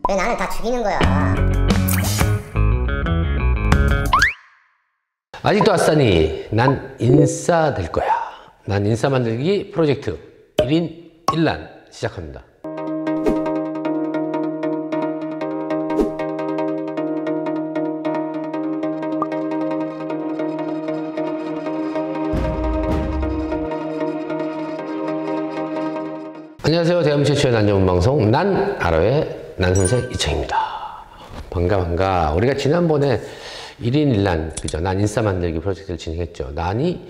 왜 나는 다 죽이는 거야? 아직도 아싸니 난 인싸 될 거야. 난 인싸 만들기 프로젝트 1인 1란 시작합니다. 안녕하세요. 대한민국 최초의 난 전문 방송 난 알아의 난 선생 이창입니다. 반가. 우리가 지난번에 1인 1난, 그죠? 난 인싸 만들기 프로젝트를 진행했죠. 난이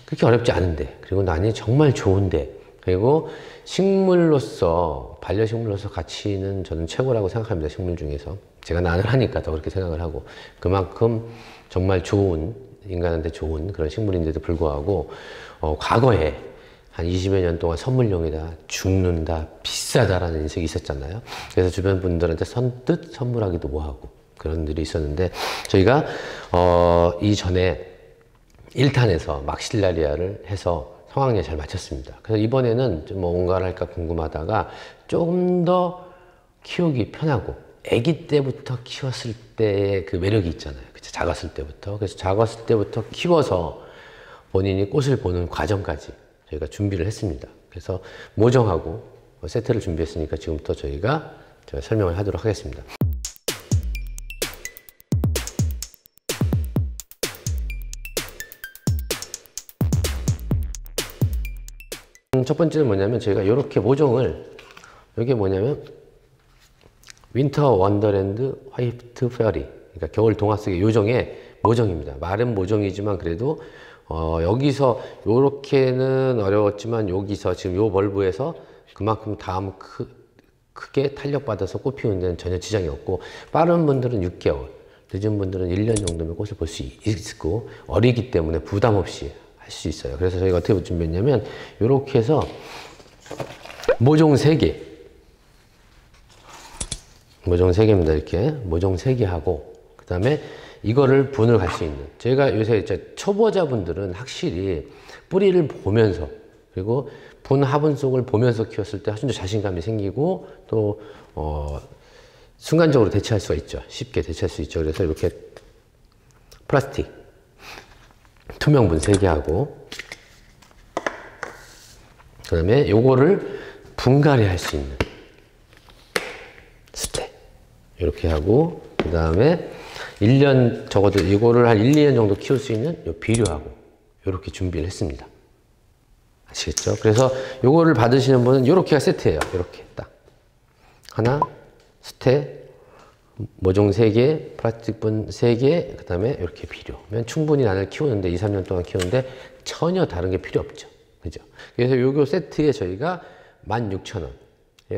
그렇게 어렵지 않은데, 그리고 난이 정말 좋은데, 그리고 식물로서, 반려식물로서 가치는 저는 최고라고 생각합니다. 식물 중에서. 제가 난을 하니까 더 그렇게 생각을 하고, 그만큼 정말 좋은, 인간한테 좋은 그런 식물인데도 불구하고, 과거에 한 20여 년 동안 선물용이다, 죽는다, 비싸다라는 인식이 있었잖아요. 그래서 주변 분들한테 선뜻 선물하기도 뭐하고 그런 일이 있었는데, 저희가 이전에 1탄에서 막실라리아를 해서 성황리에 잘 마쳤습니다. 그래서 이번에는 좀 뭔가를 할까 궁금하다가 조금 더 키우기 편하고, 아기 때부터 키웠을 때의 그 매력이 있잖아요. 그쵸? 작았을 때부터. 그래서 작았을 때부터 키워서 본인이 꽃을 보는 과정까지 저희가 준비를 했습니다. 그래서 모종하고 세트를 준비했으니까 지금부터 저희가 설명을 하도록 하겠습니다. 첫 번째는 뭐냐면, 저희가 이렇게 모종을, 이게 뭐냐면 윈터 원더랜드 화이트 페어리, 그러니까 겨울 동화 속의 요정의 모종입니다. 마른 모종이지만 그래도 여기서 요렇게는 어려웠지만, 여기서 지금 요 벌브에서 그만큼 다음 크게 탄력받아서 꽃 피우는 데는 전혀 지장이 없고, 빠른 분들은 6개월, 늦은 분들은 1년 정도면 꽃을 볼 수 있고, 어리기 때문에 부담 없이 할 수 있어요. 그래서 저희가 어떻게 준비했냐면, 요렇게 해서 모종 3개, 모종 3개입니다. 이렇게 모종 3개 하고, 그 다음에 이거를 분을 갈 수 있는, 저희가 요새 초보자분들은 확실히 뿌리를 보면서, 그리고 분 화분 속을 보면서 키웠을 때 훨씬 더 자신감이 생기고, 또 순간적으로 대체할 수가 있죠. 쉽게 대체할 수 있죠. 그래서 이렇게 플라스틱 투명분 3개 하고, 그 다음에 요거를 분갈이 할 수 있는 스테 이렇게 하고, 그 다음에 1년, 적어도 이거를 한 1, 2년 정도 키울 수 있는 요 비료하고 이렇게 준비를 했습니다. 아시겠죠? 그래서 요거를 받으시는 분은 요렇게가 세트예요. 이렇게 딱 하나, 스테, 모종 3개, 플라스틱분 3개, 그 다음에 이렇게 비료면 충분히 난을 키우는데, 2, 3년 동안 키우는데 전혀 다른 게 필요 없죠. 그죠? 그래서 요거 세트에 저희가 16,000원,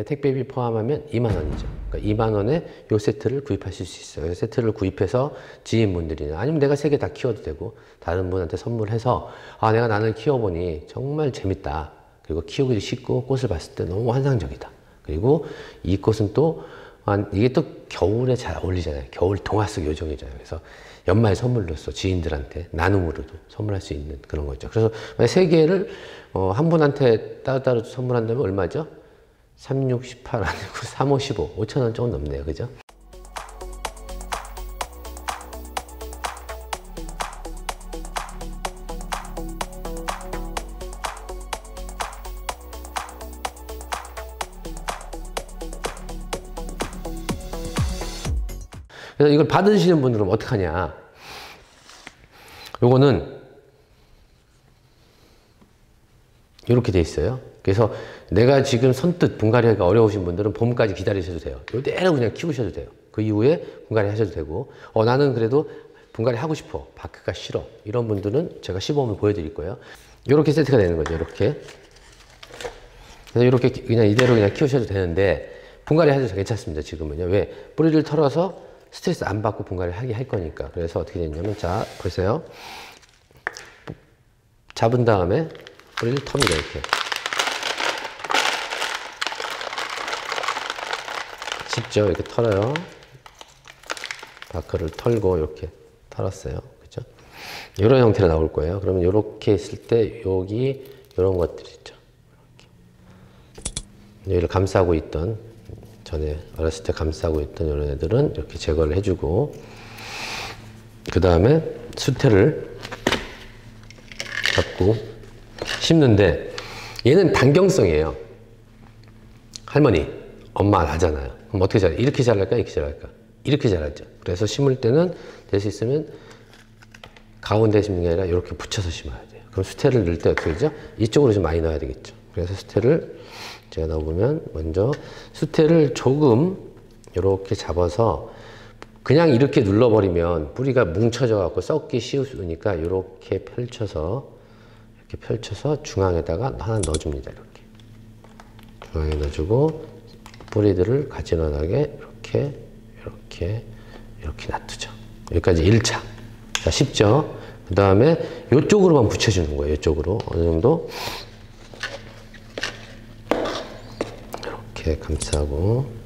택배비 포함하면 20,000원이죠. 그러니까 20,000원에 요 세트를 구입하실 수 있어요. 세트를 구입해서 지인분들이나, 아니면 내가 3개 다 키워도 되고, 다른 분한테 선물해서, 아, 내가 난을 키워보니 정말 재밌다. 그리고 키우기도 쉽고, 꽃을 봤을 때 너무 환상적이다. 그리고 이 꽃은 또, 이게 또 겨울에 잘 어울리잖아요. 겨울 동화 속 요정이잖아요. 그래서 연말 선물로서 지인들한테 나눔으로도 선물할 수 있는 그런 거죠. 그래서 3개를 한 분한테 따로따로 선물한다면 얼마죠? 3, 6, 18 아니고 3, 5, 15, 5,000원 조금 넘네요. 그죠? 그래서 이걸 받으시는 분들은 어떻게 하냐? 요거는 이렇게 돼 있어요. 그래서 내가 지금 선뜻 분갈이하기가 어려우신 분들은 봄까지 기다리셔도 돼요. 이대로 그냥 키우셔도 돼요. 그 이후에 분갈이 하셔도 되고, 나는 그래도 분갈이 하고 싶어, 바크가 싫어, 이런 분들은 제가 시범을 보여드릴 거예요. 이렇게 세트가 되는 거죠. 이렇게. 그래서 이렇게 그냥 이대로 그냥 키우셔도 되는데, 분갈이 하셔도 괜찮습니다. 지금은요. 왜? 뿌리를 털어서 스트레스 안 받고 분갈이를 하게 할 거니까. 그래서 어떻게 됐냐면, 자, 보세요. 잡은 다음에 뿌리를 텁니다. 이렇게. 쉽죠? 이렇게 털어요. 바크를 털고 이렇게 털었어요. 그죠? 이런 형태로 나올 거예요. 그러면 이렇게 했을 때 여기 이런 것들이 있죠. 이렇게. 여기를 감싸고 있던 전에 어렸을 때 감싸고 있던 이런 애들은 이렇게 제거를 해주고, 그 다음에 수태를 잡고 심는데 얘는 단경성이에요. 할머니, 엄마 나잖아요. 그럼 어떻게 잘해? 이렇게 잘할까? 이렇게 잘할까? 이렇게 잘하죠. 그래서 심을 때는 될 수 있으면 가운데 심는 게 아니라 이렇게 붙여서 심어야 돼요. 그럼 수태를 넣을 때 어떻게 되죠? 이쪽으로 좀 많이 넣어야 되겠죠. 그래서 수태를 제가 넣어보면 먼저 수태를 조금 이렇게 잡아서 그냥 이렇게 눌러버리면 뿌리가 뭉쳐져 갖고 썩기 쉬우니까 이렇게 펼쳐서 중앙에다가 하나 넣어줍니다. 이렇게 중앙에 넣어주고 뿌리들을 가지런하게 이렇게 놔두죠. 여기까지 1차. 자, 쉽죠? 그 다음에 이쪽으로만 붙여주는 거예요. 이쪽으로 어느 정도 이렇게 감싸고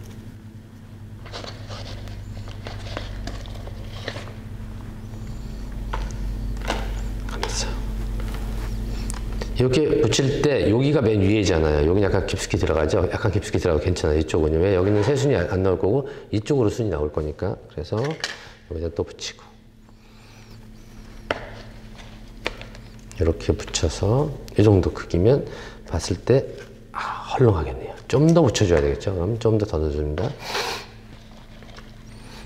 이렇게 붙일 때 여기가 맨 위에잖아요. 여기 약간 깊숙이 들어가죠. 약간 깊숙이 들어가도 괜찮아요. 이쪽은요. 왜? 여기는 새 순이 안 나올 거고 이쪽으로 순이 나올 거니까. 그래서 여기다 또 붙이고 이렇게 붙여서 이 정도 크기면 봤을 때 헐렁하겠네요. 좀 더 붙여줘야 되겠죠. 그럼 좀 더 넣어줍니다.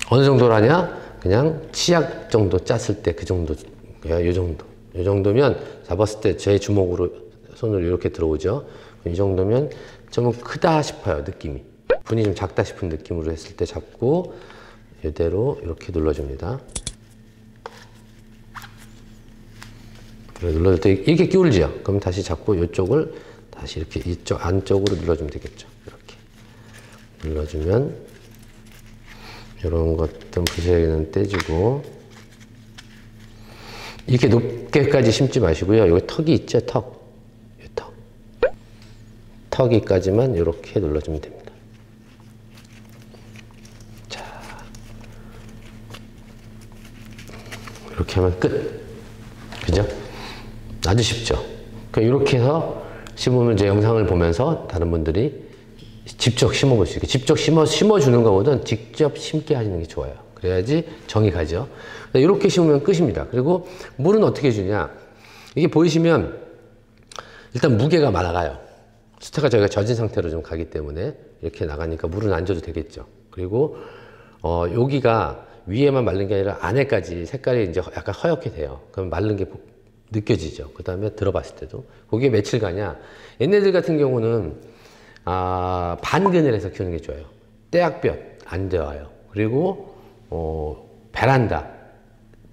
어느 정도라냐? 그냥 치약 정도 짰을 때 그 정도, 이 정도. 이 정도면 잡았을 때 제 주먹으로 손으로 이렇게 들어오죠. 이 정도면 좀 크다 싶어요. 느낌이. 분이 좀 작다 싶은 느낌으로 했을 때 잡고 이대로 이렇게 눌러줍니다. 눌러줄 때 이렇게 끼울죠. 그럼 다시 잡고 이쪽을 다시 이렇게 이쪽 안쪽으로 눌러주면 되겠죠. 이렇게 눌러주면 이런 것들 부스러기는 떼주고 이렇게 높게까지 심지 마시고요. 여기 턱이 있죠. 턱. 이 턱. 턱이까지만 이렇게 눌러주면 됩니다. 자, 이렇게 하면 끝. 그죠? 아주 쉽죠? 이렇게 해서 심으면 이제 영상을 보면서 다른 분들이 직접 심어볼 수 있게. 직접 심어주는 것보다는 직접 심게 하시는 게 좋아요. 그래야지 정이 가죠. 이렇게 심으면 끝입니다. 그리고 물은 어떻게 주냐. 이게 보이시면 일단 무게가 나가요. 수태가 저희가 젖은 상태로 좀 가기 때문에 이렇게 나가니까 물은 안 줘도 되겠죠. 그리고 여기가 위에만 마른 게 아니라 안에까지 색깔이 이제 약간 허옇게 돼요. 그럼 마른 게 느껴지죠. 그 다음에 들어봤을 때도. 그게 며칠 가냐. 얘네들 같은 경우는 반그늘에서 키우는 게 좋아요. 떼약볕 안 좋아요. 그리고 베란다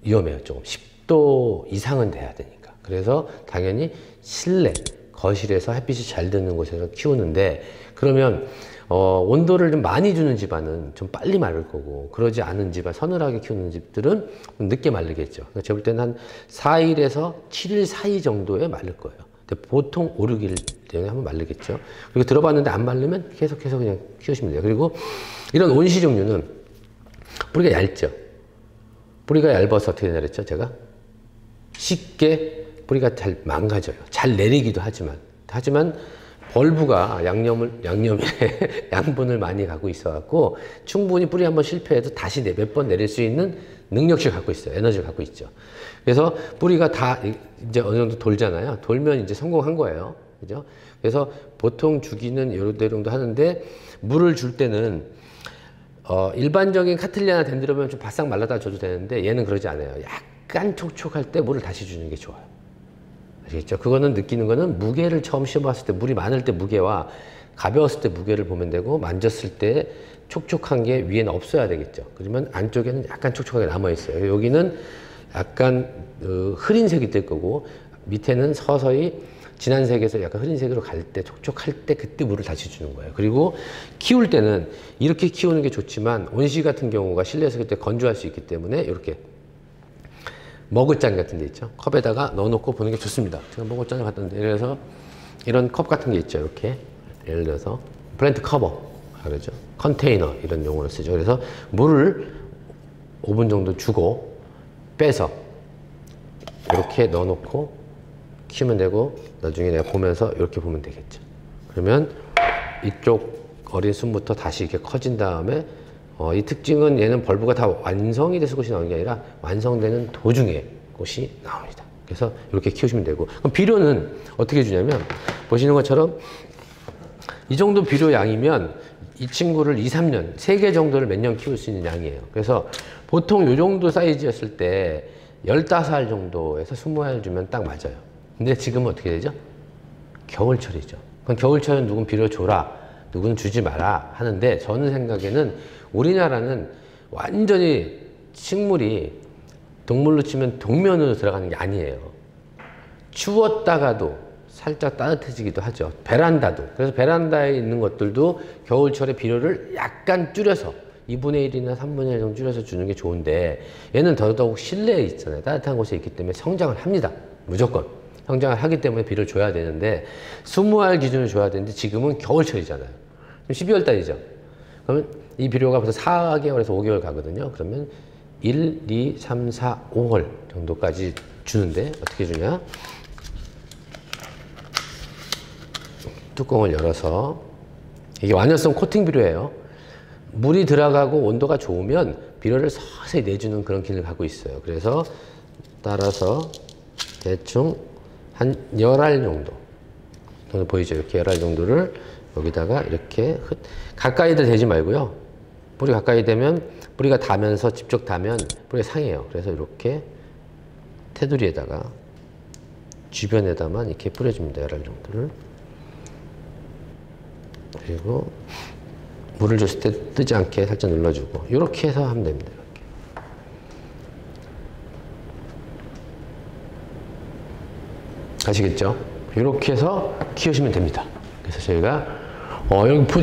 위험해요. 조금 10도 이상은 돼야 되니까. 그래서 당연히 실내 거실에서 햇빛이 잘 드는 곳에서 키우는데, 그러면 온도를 좀 많이 주는 집안은 좀 빨리 마를 거고, 그러지 않은 집안, 서늘하게 키우는 집들은 늦게 마르겠죠. 그러니까 제가 볼 때는 한 4일에서 7일 사이 정도에 마를 거예요. 근데 보통 5, 6일 내에 한번 마르겠죠. 그리고 들어봤는데 안 마르면 계속해서 그냥 키우시면 돼요. 그리고 이런 온시 종류는 뿌리가 얇죠. 뿌리가 얇아서 어떻게 되냐 그랬죠, 제가? 쉽게 뿌리가 잘 망가져요. 잘 내리기도 하지만 벌브가 양념에 양분을 많이 갖고 있어갖고 충분히 뿌리 한번 실패해도 다시 몇 번 내릴 수 있는 능력치를 갖고 있어요. 에너지를 갖고 있죠. 그래서 뿌리가 다 이제 어느 정도 돌잖아요. 돌면 이제 성공한 거예요. 그죠? 그래서 보통 주기는 이런 정도 하는데, 물을 줄 때는 일반적인 카틀리아나 덴드로면 좀 바싹 말라다 줘도 되는데 얘는 그러지 않아요. 약간 촉촉할 때 물을 다시 주는 게 좋아요. 아시겠죠? 그거는 느끼는 거는 무게를 처음 씌워봤을 때, 물이 많을 때 무게와 가벼웠을 때 무게를 보면 되고, 만졌을 때 촉촉한 게 위에는 없어야 되겠죠. 그러면 안쪽에는 약간 촉촉하게 남아있어요. 여기는 약간 흐린 색이 될 거고, 밑에는 서서히 진한 색에서 약간 흐린 색으로 갈 때, 촉촉할 때 그때 물을 다시 주는 거예요. 그리고 키울 때는 이렇게 키우는 게 좋지만 온실 같은 경우가 실내에서 그때 건조할 수 있기 때문에 이렇게 머그잔 같은 데 있죠. 컵에다가 넣어놓고 보는 게 좋습니다. 제가 머그잔을 갖다 놨는데, 예를 들어서 이런 컵 같은 게 있죠. 이렇게 예를 들어서 플랜트 커버 그러죠. 컨테이너 이런 용어로 쓰죠. 그래서 물을 5분 정도 주고 빼서 이렇게 넣어놓고 키우면 되고, 나중에 내가 보면서 이렇게 보면 되겠죠. 그러면 이쪽 어린 순부터 다시 이렇게 커진 다음에 이 특징은 얘는 벌브가 다 완성이 돼서 꽃이 나오는 게 아니라 완성되는 도중에 꽃이 나옵니다. 그래서 이렇게 키우시면 되고, 그럼 비료는 어떻게 주냐면 보시는 것처럼 이 정도 비료 양이면 이 친구를 2, 3년, 3개 정도를 몇 년 키울 수 있는 양이에요. 그래서 보통 이 정도 사이즈였을 때 15알 정도에서 20알 주면 딱 맞아요. 근데 지금은 어떻게 되죠? 겨울철이죠. 그럼 겨울철은 누군 비료 줘라, 누구는 주지 마라 하는데, 저는 생각에는 우리나라는 완전히 식물이 동물로 치면 동면으로 들어가는 게 아니에요. 추웠다가도 살짝 따뜻해지기도 하죠. 베란다도. 그래서 베란다에 있는 것들도 겨울철에 비료를 약간 줄여서 2분의 1이나 3분의 1 정도 줄여서 주는 게 좋은데, 얘는 더더욱 실내에 있잖아요. 따뜻한 곳에 있기 때문에 성장을 합니다. 무조건. 성장을 하기 때문에 비료를 줘야 되는데 20알 기준으로 줘야 되는데 지금은 겨울철이잖아요. 12월 달이죠. 그러면 이 비료가 벌써 4개월에서 5개월 가거든요. 그러면 1, 2, 3, 4, 5월 정도까지 주는데 어떻게 주냐? 뚜껑을 열어서, 이게 완연성 코팅 비료예요. 물이 들어가고 온도가 좋으면 비료를 서서히 내주는 그런 기능을 갖고 있어요. 그래서 따라서 대충 한 10알 정도, 보이죠? 이렇게 10알 정도를 여기다가 이렇게 가까이들 대지 말고요. 뿌리 가까이 대면 뿌리가 닿으면서 직접 닿으면 뿌리가 상해요. 그래서 이렇게 테두리에다가 주변에다만 이렇게 뿌려줍니다. 10알 정도를. 그리고 물을 줬을 때 뜨지 않게 살짝 눌러주고, 이렇게 해서 하면 됩니다. 이렇게. 아시겠죠? 이렇게 해서 키우시면 됩니다. 그래서 저희가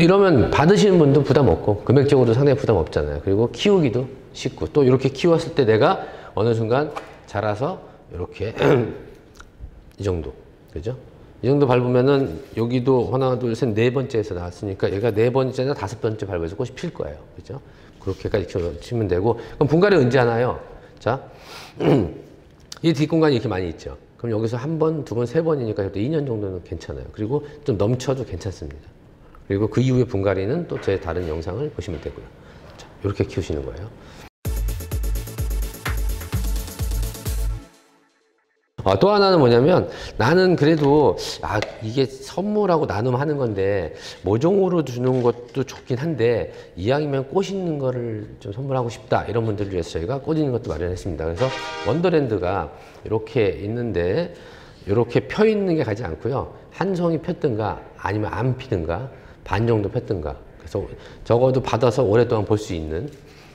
이러면 받으시는 분도 부담 없고 금액적으로도 상당히 부담 없잖아요. 그리고 키우기도 쉽고, 또 이렇게 키웠을 때 내가 어느 순간 자라서 이렇게 이 정도, 그죠? 이 정도 밟으면은 여기도 하나, 둘, 셋, 네 번째에서 나왔으니까 얘가 네 번째나 다섯 번째 밟아서 꽃이 필 거예요. 그죠? 그렇게까지 키우시면 되고, 그럼 분갈이 언제 하나요? 자, 이 뒷공간이 이렇게 많이 있죠. 그럼 여기서 한 번, 두 번, 세 번이니까 2년 정도는 괜찮아요. 그리고 좀 넘쳐도 괜찮습니다. 그리고 그 이후에 분갈이는 또 제 다른 영상을 보시면 되고요. 자, 이렇게 키우시는 거예요. 또 하나는 뭐냐면, 나는 그래도 이게 선물하고 나눔하는 건데 모종으로 주는 것도 좋긴 한데 이왕이면 꽃 있는 거를 좀 선물하고 싶다, 이런 분들을 위해서 저희가 꽃 있는 것도 마련했습니다. 그래서 원더랜드가 이렇게 있는데 이렇게 펴 있는 게 가지 않고요, 한 송이 폈든가 아니면 안 피든가 반 정도 폈든가, 그래서 적어도 받아서 오랫동안 볼 수 있는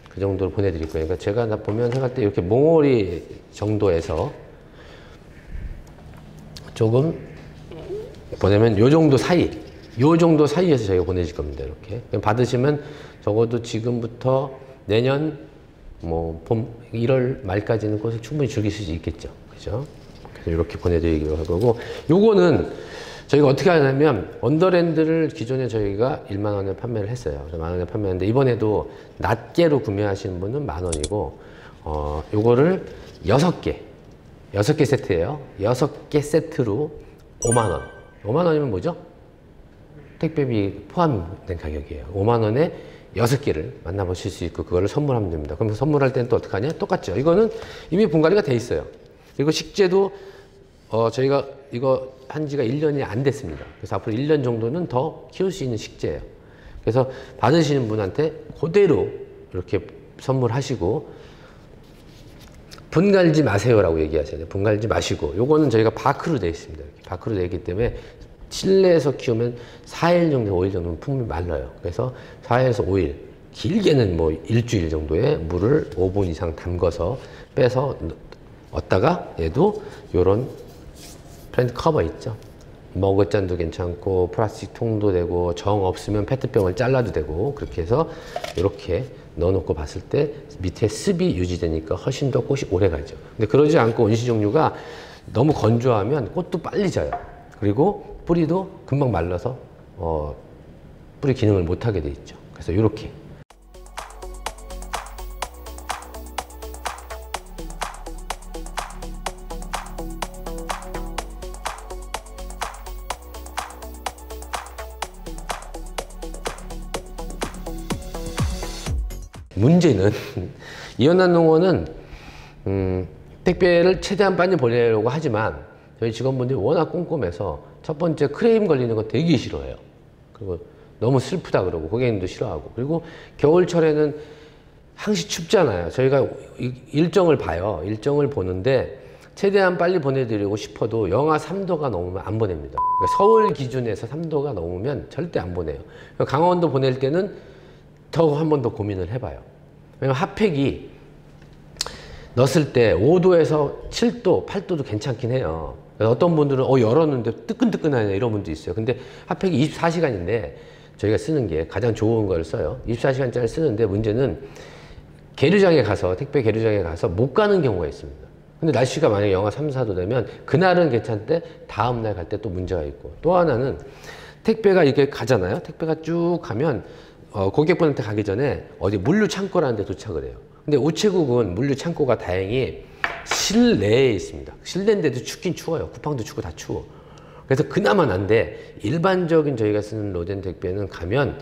그 정도로 보내드릴 거예요. 그러니까 제가 보면 생각할 때 이렇게 몽오리 정도에서 조금 보내면 요 정도 사이에서 저희가 보내실 겁니다. 이렇게 받으시면 적어도 지금부터 내년 봄 1월 말까지는 꽃을 충분히 즐기실 수 있겠죠. 그죠? 그래서 이렇게 보내드리기로 할 거고, 요거는 저희가 어떻게 하냐면 원더랜드를 기존에 저희가 1만 원에 판매를 했어요. 1만 원에 판매했는데 이번에도 낱개로 구매하시는 분은 10,000원이고, 요거를 6개 세트예요. 6개 세트로 5만 원. 5만 원이면 뭐죠? 택배비 포함된 가격이에요. 5만 원에 6개를 만나보실 수 있고 그거를 선물하면 됩니다. 그럼 선물할 때는 또 어떻게 하냐? 똑같죠. 이거는 이미 분갈이가 돼 있어요. 그리고 식재도 저희가 이거 한 지가 1년이 안 됐습니다. 그래서 앞으로 1년 정도는 더 키울 수 있는 식재예요. 그래서 받으시는 분한테 그대로 이렇게 선물하시고, 분갈지 마세요라고 얘기하셔야 돼요. 분갈지 마시고, 요거는 저희가 바크로 되어 있습니다. 이렇게 바크로 되어 있기 때문에 실내에서 키우면 4일 정도, 5일 정도면 품이 말라요. 그래서 4일에서 5일, 길게는 뭐 일주일 정도의 물을 5분 이상 담궈서 빼서 얻다가, 얘도 요런 플랜트 커버 있죠. 머그잔도 괜찮고 플라스틱 통도 되고, 정 없으면 페트병을 잘라도 되고, 그렇게 해서 이렇게 넣어놓고 봤을 때 밑에 습이 유지되니까 훨씬 더 꽃이 오래 가죠. 근데 그러지 않고 온실 종류가 너무 건조하면 꽃도 빨리 져요. 그리고 뿌리도 금방 말라서 뿌리 기능을 못하게 돼 있죠. 그래서 이렇게 문제는 이연한 농어는 택배를 최대한 빨리 보내려고 하지만 저희 직원분들이 워낙 꼼꼼해서 첫 번째 크레임 걸리는 거 되게 싫어해요. 그리고 너무 슬프다 그러고 고객님도 싫어하고, 그리고 겨울철에는 항시 춥잖아요. 저희가 일정을 봐요. 일정을 보는데 최대한 빨리 보내드리고 싶어도 영하 3도가 넘으면 안 보냅니다. 그러니까 서울 기준에서 3도가 넘으면 절대 안 보내요. 강원도 보낼 때는 더 한 번 더 고민을 해봐요. 왜냐면 핫팩이 넣었을 때 5도에서 7도, 8도도 괜찮긴 해요. 어떤 분들은 열었는데 뜨끈뜨끈하네 이런 분도 있어요. 근데 핫팩이 24시간인데 저희가 쓰는 게 가장 좋은 걸 써요. 24시간짜리 쓰는데 문제는 계류장에 가서, 택배 계류장에 가서 못 가는 경우가 있습니다. 근데 날씨가 만약에 영하 3, 4도 되면 그날은 괜찮대 다음날 갈 때 또 문제가 있고, 또 하나는 택배가 이렇게 가잖아요. 택배가 쭉 가면 고객분한테 가기 전에 어디 물류 창고라는 데 도착을 해요. 근데 우체국은 물류 창고가 다행히 실내에 있습니다. 실내인데도 춥긴 추워요. 쿠팡도 춥고 다 추워. 그래서 그나마 난데 일반적인 저희가 쓰는 로덴 택배는 가면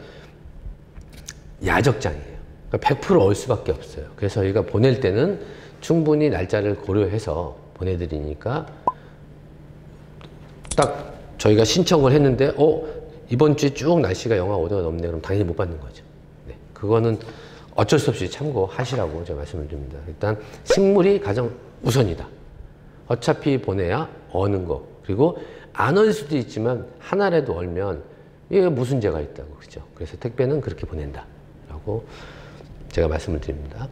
야적장이에요. 그러니까 100% 올 수밖에 없어요. 그래서 저희가 보낼 때는 충분히 날짜를 고려해서 보내드리니까 딱 저희가 신청을 했는데 이번 주에 쭉 날씨가 영하 5도가 넘네 그럼 당연히 못 받는 거죠. 네, 그거는 어쩔 수 없이 참고하시라고 제가 말씀을 드립니다. 일단 식물이 가장 우선이다. 어차피 보내야 어는 거. 그리고 안 얼 수도 있지만 하나라도 얼면 이게 무슨 죄가 있다고, 그죠? 그래서 택배는 그렇게 보낸다 라고 제가 말씀을 드립니다.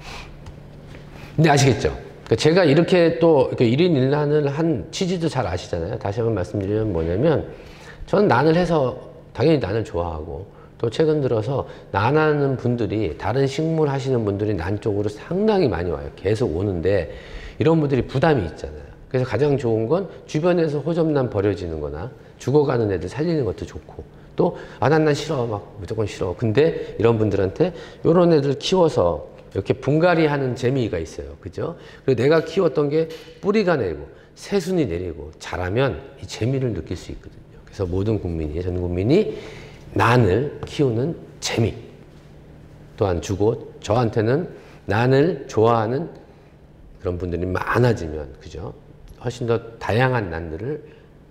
근데 아시겠죠? 그러니까 제가 이렇게 또 1인 1난을 한 취지도 잘 아시잖아요. 다시 한번 말씀드리면 뭐냐면, 저는 난을 해서 당연히 난을 좋아하고, 또 최근 들어서 난하는 분들이, 다른 식물 하시는 분들이 난 쪽으로 상당히 많이 와요. 계속 오는데 이런 분들이 부담이 있잖아요. 그래서 가장 좋은 건 주변에서 호접난 버려지는 거나 죽어가는 애들 살리는 것도 좋고, 또 난 싫어, 막 무조건 싫어. 근데 이런 분들한테 이런 애들 키워서 이렇게 분갈이 하는 재미가 있어요. 그죠? 그리고 내가 키웠던 게 뿌리가 내리고 새순이 내리고 자라면 이 재미를 느낄 수 있거든요. 그래서 모든 국민이, 전 국민이 난을 키우는 재미 또한 주고, 저한테는 난을 좋아하는 그런 분들이 많아지면, 그죠? 훨씬 더 다양한 난들을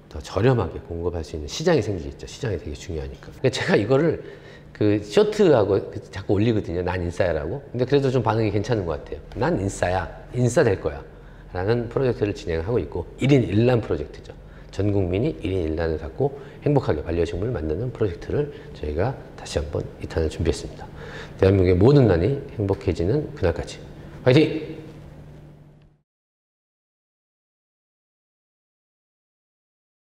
더 저렴하게 공급할 수 있는 시장이 생기겠죠. 시장이 되게 중요하니까. 그러니까 제가 이거를 쇼트하고 자꾸 올리거든요. 난 인싸야라고. 근데 그래도 좀 반응이 괜찮은 것 같아요. 난 인싸야. 인싸 될 거야. 라는 프로젝트를 진행하고 있고, 1인 1난 프로젝트죠. 전 국민이 1인 1난을 갖고 행복하게 반려식물을 만드는 프로젝트를 저희가 다시 한번 2탄을 준비했습니다. 대한민국의 모든 난이 행복해지는 그날까지. 화이팅!